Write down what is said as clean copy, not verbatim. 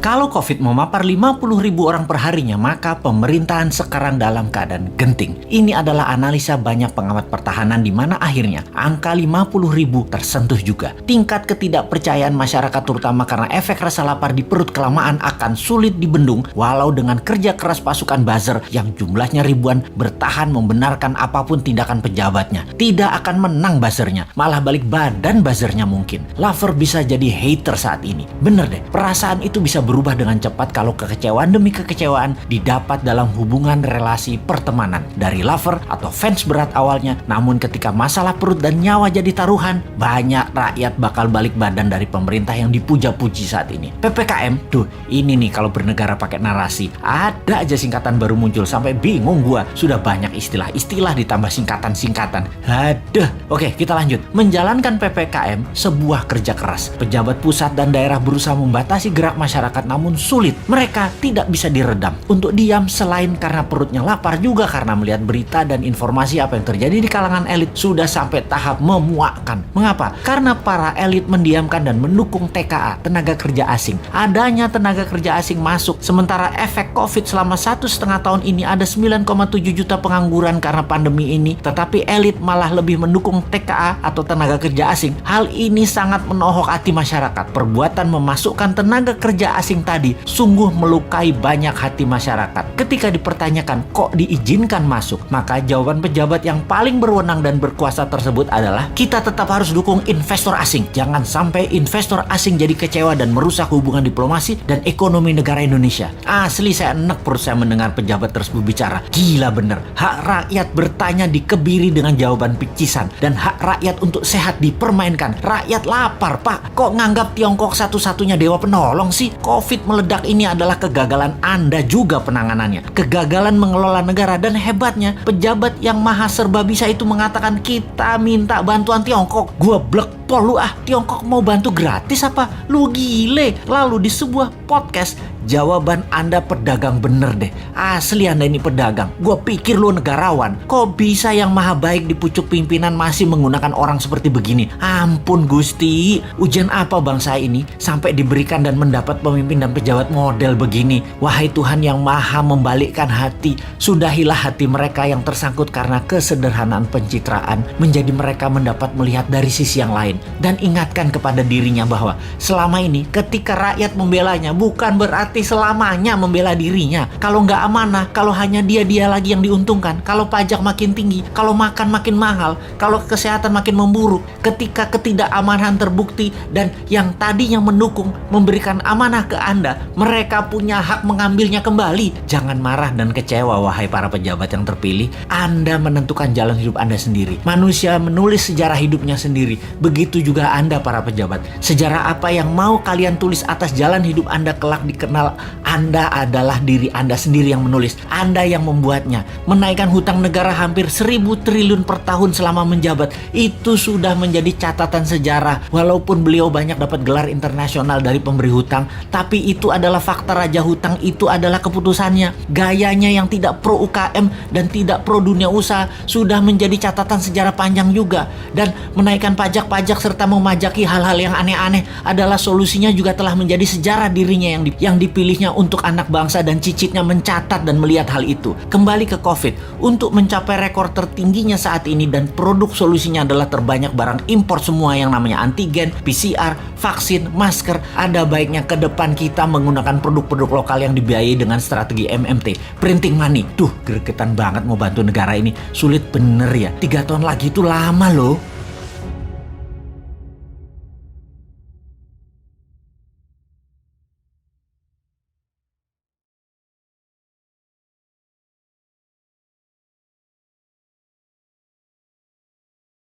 Kalau COVID memapar 50.000 orang per harinya, maka pemerintahan sekarang dalam keadaan genting. Ini adalah analisa banyak pengamat pertahanan di mana akhirnya angka 50.000 tersentuh juga. Tingkat ketidakpercayaan masyarakat terutama karena efek rasa lapar di perut kelamaan akan sulit dibendung walau dengan kerja keras pasukan buzzer yang jumlahnya ribuan bertahan membenarkan apapun tindakan pejabatnya. Tidak akan menang buzzernya, malah balik badan buzzernya mungkin. Lover bisa jadi hater saat ini. Bener deh, perasaan itu bisa berubah dengan cepat kalau kekecewaan demi kekecewaan didapat dalam hubungan relasi pertemanan. Dari lover atau fans berat awalnya, namun ketika masalah perut dan nyawa jadi taruhan, banyak rakyat bakal balik badan dari pemerintah yang dipuja-puji saat ini. PPKM, tuh ini nih kalau bernegara pakai narasi. Ada aja singkatan baru muncul sampai bingung gua. Sudah banyak istilah-istilah ditambah singkatan-singkatan. Aduh. Oke, kita lanjut. Menjalankan PPKM sebuah kerja keras. Pejabat pusat dan daerah berusaha membatasi gerak masyarakat namun sulit. Mereka tidak bisa diredam untuk diam selain karena perutnya lapar juga karena melihat berita dan informasi apa yang terjadi di kalangan elit sudah sampai tahap memuakkan. Mengapa? Karena para elit mendiamkan dan mendukung TKA, tenaga kerja asing. Adanya tenaga kerja asing masuk sementara efek COVID selama 1,5 tahun ini ada 9,7 juta pengangguran karena pandemi ini, tetapi elit malah lebih mendukung TKA atau tenaga kerja asing. Hal ini sangat menohok hati masyarakat. Perbuatan memasukkan tenaga kerja asing tadi sungguh melukai banyak hati masyarakat. Ketika dipertanyakan kok diizinkan masuk, maka jawaban pejabat yang paling berwenang dan berkuasa tersebut adalah kita tetap harus dukung investor asing. Jangan sampai investor asing jadi kecewa dan merusak hubungan diplomasi dan ekonomi negara Indonesia. Asli saya enek perut saya mendengar pejabat tersebut bicara. Gila bener. Hak rakyat bertanya dikebiri dengan jawaban picisan dan hak rakyat untuk sehat dipermainkan. Rakyat lapar, Pak. Kok nganggap Tiongkok satu-satunya dewa penolong sih? COVID meledak ini adalah kegagalan Anda juga penanganannya. Kegagalan mengelola negara dan hebatnya pejabat yang maha serba bisa itu mengatakan kita minta bantuan Tiongkok. Gua blek pol lu Tiongkok mau bantu gratis apa? Lu gile. Lalu di sebuah podcast jawaban Anda pedagang bener deh. Asli Anda ini pedagang. Gua pikir lu negarawan. Kok bisa yang maha baik di pucuk pimpinan masih menggunakan orang seperti begini? Ampun Gusti. Ujian apa bangsa ini sampai diberikan dan mendapat pemimpin dan pejabat model begini? Wahai Tuhan yang maha membalikkan hati, sudahilah hati mereka yang tersangkut karena kesederhanaan pencitraan menjadi mereka mendapat melihat dari sisi yang lain. Dan ingatkan kepada dirinya bahwa selama ini ketika rakyat membelanya bukan berarti selamanya membela dirinya. Kalau nggak amanah, kalau hanya dia lagi yang diuntungkan, kalau pajak makin tinggi, kalau makan makin mahal, kalau kesehatan makin memburuk, ketika ketidakamanan terbukti dan yang tadinya mendukung memberikan amanah ke Anda, mereka punya hak mengambilnya kembali. Jangan marah dan kecewa wahai para pejabat yang terpilih. Anda menentukan jalan hidup Anda sendiri. Manusia menulis sejarah hidupnya sendiri. Begitu juga Anda para pejabat. Sejarah apa yang mau kalian tulis atas jalan hidup Anda kelak dikenal Anda adalah diri Anda sendiri yang menulis. Anda yang membuatnya. Menaikkan hutang negara hampir 1.000 triliun per tahun selama menjabat. Itu sudah menjadi catatan sejarah. Walaupun beliau banyak dapat gelar internasional dari pemberi hutang, tapi itu adalah fakta raja hutang, itu adalah keputusannya. Gayanya yang tidak pro UKM dan tidak pro dunia usaha sudah menjadi catatan sejarah panjang juga. Dan menaikkan pajak-pajak serta memajaki hal-hal yang aneh-aneh adalah solusinya juga telah menjadi sejarah dirinya yang dipilihnya untuk anak bangsa dan cicitnya mencatat dan melihat hal itu. Kembali ke COVID, untuk mencapai rekor tertingginya saat ini dan produk solusinya adalah terbanyak barang impor semua yang namanya antigen, PCR, vaksin, masker. Ada baiknya ke depan kita menggunakan produk-produk lokal yang dibiayai dengan strategi MMT, printing money. Duh, gregetan banget mau bantu negara ini. Sulit bener ya. 3 tahun lagi itu lama loh.